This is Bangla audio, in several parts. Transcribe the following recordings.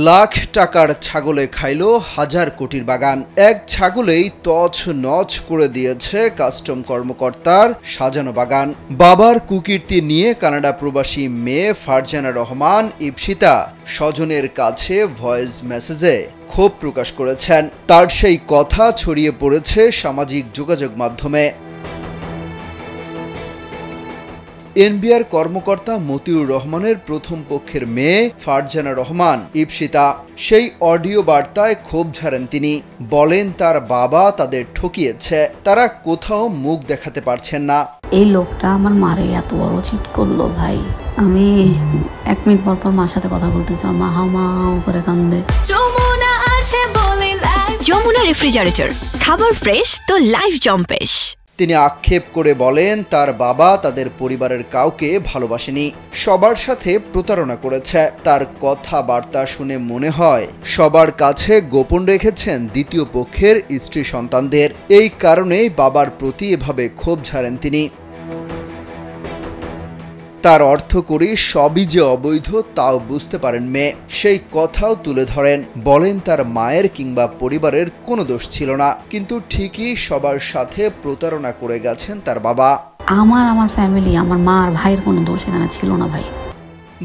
লাখ টাকার ছাগলে খাইল হাজার কোটির বাগান। এক ছাগলেই তছ নছ করে দিয়েছে কাস্টম কর্মকর্তার সাজানো বাগান। বাবার কুকীর্তি নিয়ে কানাডা প্রবাসী মেয়ে ফারজানা রহমান ইপসিতা স্বজনের কাছে ভয়েস মেসেজে ক্ষোভ প্রকাশ করেছেন। তার সেই কথা ছড়িয়ে পড়েছে সামাজিক যোগাযোগ মাধ্যমে। এনবিআর কর্মকর্তা মতিউর রহমানের প্রথম পক্ষের মেয়ে ফারজানা রহমান ইপসিতা সেই অডিও বার্তায় ক্ষোভ ঝাড়েন তিনি। বলেন তার বাবা তাদের ঠকিয়েছে, তারা কোথাও মুখ দেখাতে পারছেন না। এই লোকটা আমার মারে এত বড় চিট করলো ভাই। আমি 1 মিনিট পর পর মার সাথে কথা বলতেছি, মা হাউ করে কান্দে। যমুনা রেফ্রিজারেটর, খাবার ফ্রেশ তো লাইফ জম্পেশ। তিনি আক্ষেপ করে বলেন তার বাবা তাদের পরিবারের কাউকে ভালোবাসেনি, সবার সাথে প্রতারণা করেছে। তার কথাবার্তা শুনে মনে হয় সবার কাছে গোপন রেখেছেন দ্বিতীয় পক্ষের স্ত্রী সন্তানদের। এই কারণেই বাবার প্রতি এভাবে ক্ষোভ ঝাড়েন তিনি। তার অর্থ করি সবই যে অবৈধ তাও বুঝতে পারেন মেয়ে, সেই কথাও তুলে ধরেন। বলেন তার মায়ের কিংবা পরিবারের কোনো দোষ ছিল না, কিন্তু ঠিকই সবার সাথে প্রতারণা করে গেছেন তার বাবা। আমার ফ্যামিলি, আমার মা আর ভাইয়ের কোনো দোষ এখানে ছিল না ভাই।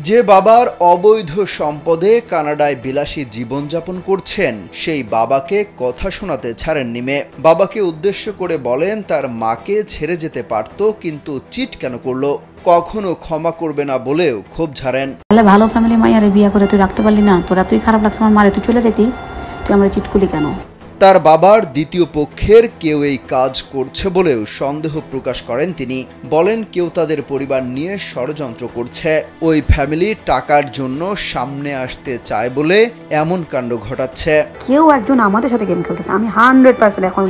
যে বাবার অবৈধ সম্পদে কানাডায় বিলাসী জীবনযাপন করছেন, সেই বাবাকে কথা শোনাতে ছাড়েননি মেয়ে। বাবাকে উদ্দেশ্য করে বলেন তার মাকে ছেড়ে যেতে পারত, কিন্তু চিট কেন করলো, কখনো ক্ষমা করবে না বলেও ক্ষোভ ঝাড়েন। তাহলে ভালো ফ্যামিলি মাইয়ারে বিয়ে করে তুই রাখতে পারলি না? তোরা তুই খারাপ লাগছে আমার মারে, তুই চলে যেতি, তুই আমরা চিট করলি কেন? তার বাবার দ্বিতীয় পক্ষের কেউ এই কাজ করছে বলেও সন্দেহ প্রকাশ করেন তিনি। বলেন কেউ তাদের পরিবার নিয়ে ষড়যন্ত্র করছে, ওই ফ্যামিলি টাকার জন্য সামনে আসতে চায় বলে এমন কাণ্ড ঘটাচ্ছে। কেউ একজন আমাদের সাথে গেম খেলতেছে, আমি 100% এখন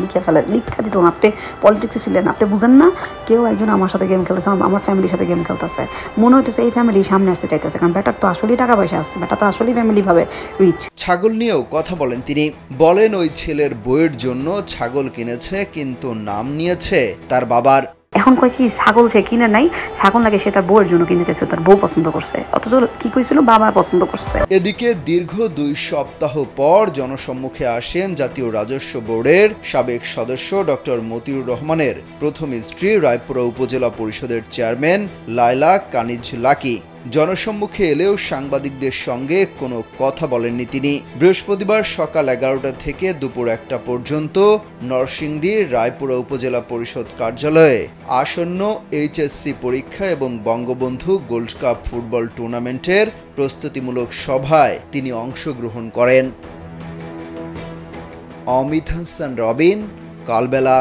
লিখা দিত না। আপনি পলিটিক্সে ছিলেন, আপনি বুঝেন না। কেউ একজন আমার সাথে গেম খেলতেছে, আমার ফ্যামিলির সাথে গেম খেলতেছে। মনে হইতেছে এই ফ্যামিলি সামনে আসতে চাইতেছে, কারণ বেটার তো আসলেই টাকা পয়সা আছে, বেটা তো আসলেই ফ্যামিলি ভাবে রিচ। ছাগল নিয়েও কথা বলেন তিনি। বলেন ওই ছেলের বইয়ের জন্য ছাগল কিনেছে, কিন্তু নাম নিয়েছে তার বাবার। এখন কয় কি ছাগল সে কিনে নাই, ছাগল নাকি সে তার বউয়ের জন্য কিনে চাইছে, তার বউ পছন্দ করছে, অথচ কি কইছিল বাবা পছন্দ করছে। এদিকে দীর্ঘ 2 সপ্তাহ পর জনসম্মুখে আসেন জাতীয় রাজস্ব বোর্ডের সাবেক সদস্য ডক্টর মতিউর রহমানের প্রথম স্ত্রী, রায়পুরা উপজেলা পরিষদের চেয়ারম্যান লায়লা কানিজ লাকি। জনসম্মুখে এলেও সাংবাদিকদের সঙ্গে কোনো কথা বলেননি তিনি। বৃহস্পতিবার সকাল 11টা থেকে দুপুর 1টা পর্যন্ত নরসিংদীর রায়পুরা উপজেলা পরিষদ কার্যালয়ে আসন্ন এইচএসসি পরীক্ষা এবং বঙ্গবন্ধু গোল্ড কাপ ফুটবল টুর্নামেন্টের প্রস্তুতিমূলক সভায় তিনি অংশগ্রহণ করেন। অমিত হাসান রবিন, কালবেলা।